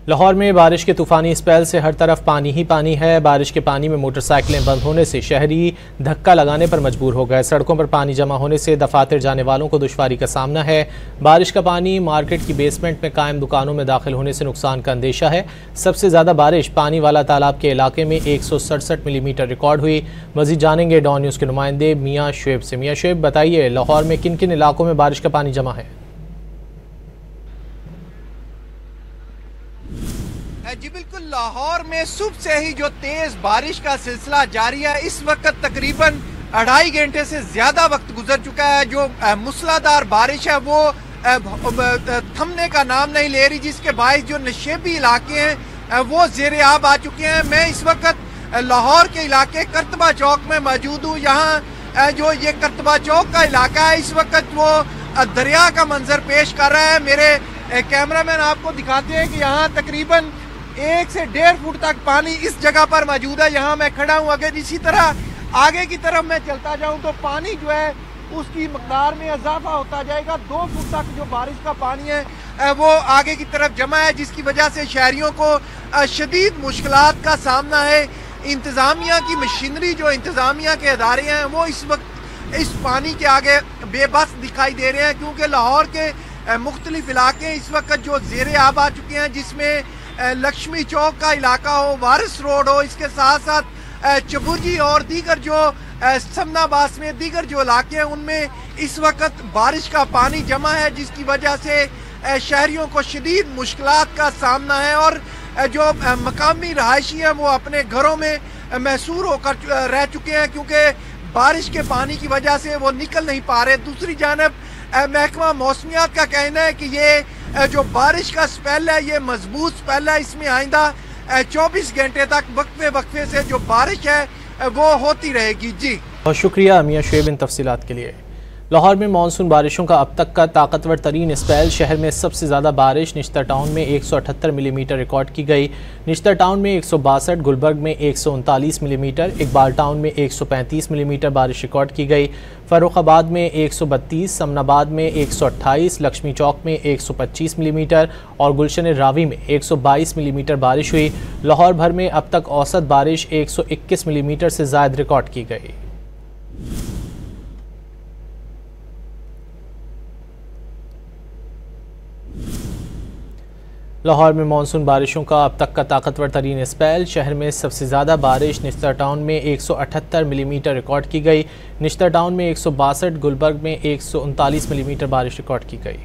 लाहौर में बारिश के तूफानी स्पेल से हर तरफ पानी ही पानी है। बारिश के पानी में मोटरसाइकिलें बंद होने से शहरी धक्का लगाने पर मजबूर हो गए। सड़कों पर पानी जमा होने से दफातर जाने वालों को दुश्वारी का सामना है। बारिश का पानी मार्केट की बेसमेंट में कायम दुकानों में दाखिल होने से नुकसान का अंदेशा है। सबसे ज़्यादा बारिश पानी वाला तालाब के इलाके में 167 मिलीमीटर रिकॉर्ड हुई। मजीद जानेंगे डॉन न्यूज़ के नुमाइंदे मियाँ शुएब से। मियाँ शुएब, बताइए लाहौर में किन किन इलाकों में बारिश का पानी जमा है? जी बिल्कुल, लाहौर में सुबह से ही जो तेज बारिश का सिलसिला जारी है। इस वक्त तकरीबन 2.5 घंटे से ज्यादा वक्त गुजर चुका है। जो मूसलाधार बारिश है वो थमने का नाम नहीं ले रही, जिसके बायस जो नशेबी इलाके हैं वो ज़ेर-ए-आब आ चुके हैं। मैं इस वक्त लाहौर के इलाके करतबा चौक में मौजूद हूँ। यहाँ जो ये करतबा चौक का इलाका है, इस वक्त वो दरिया का मंजर पेश कर रहा है। मेरे कैमरामैन आपको दिखाते हैं कि यहाँ तकरीबन 1 से 1.5 फुट तक पानी इस जगह पर मौजूद है। यहाँ मैं खड़ा हूँ। अगर इसी तरह आगे की तरफ मैं चलता जाऊँ तो पानी जो है उसकी मकदार में इजाफा होता जाएगा। 2 फुट तक जो बारिश का पानी है वो आगे की तरफ जमा है, जिसकी वजह से शहरियों को शदीद मुश्किलात का सामना है। इंतज़ामिया की मशीनरी, जो इंतज़ामिया के अदारे हैं, वो इस वक्त इस पानी के आगे बेबस दिखाई दे रहे हैं, क्योंकि लाहौर के मुख्तलिफ इलाके इस वक्त जो ज़ेर-ए-आब आ चुके हैं, जिसमें लक्ष्मी चौक का इलाका हो, वारिस रोड हो, इसके साथ साथ चबुर्जी और दीगर जो समनाबाद में दीगर जो इलाके हैं उनमें इस वक्त बारिश का पानी जमा है, जिसकी वजह से शहरियों को शदीद मुश्किलात का सामना है। और जो मकामी रहायशी हैं वो अपने घरों में महसूर होकर रह चुके हैं, क्योंकि बारिश के पानी की वजह से वो निकल नहीं पा रहे। दूसरी जानब महकमा मौसमियात का कहना है कि ये जो बारिश का स्पेल है ये मजबूत स्पेल है। इसमें आइंदा 24 घंटे तक वक्फे से जो बारिश है वो होती रहेगी। जी बहुत शुक्रिया मियाँ शुएब इन तफसीलात के लिए। लाहौर में मानसून बारिशों का अब तक का ताकतवर तरीन स्पेल। शहर में सबसे ज़्यादा बारिश निश्तर टाउन में 178 मिलीमीटर रिकॉर्ड की गई। निश्तर टाउन में 162, गुलबर्ग में 139 मिलीमीटर, इकबाल टाउन में 135 मिलीमीटर बारिश रिकॉर्ड की गई। फ़र्रुखाबाद में 132, समनाबाद में 128, लक्ष्मी चौक में 125 मिलीमीटर और गुलशन रावी में 122 मिलीमीटर बारिश हुई। लाहौर भर में अब तक औसत बारिश 121 मिलीमीटर से ज़ायद रिकॉर्ड की गई। लाहौर में मानसून बारिशों का अब तक का ताकतवर तरीन स्पेल। शहर में सबसे ज़्यादा बारिश निश्तर टाउन में 178 मिलीमीटर रिकॉर्ड की गई। निश्तर टाउन में 162, गुलबर्ग में 139 मिलीमीटर बारिश रिकॉर्ड की गई।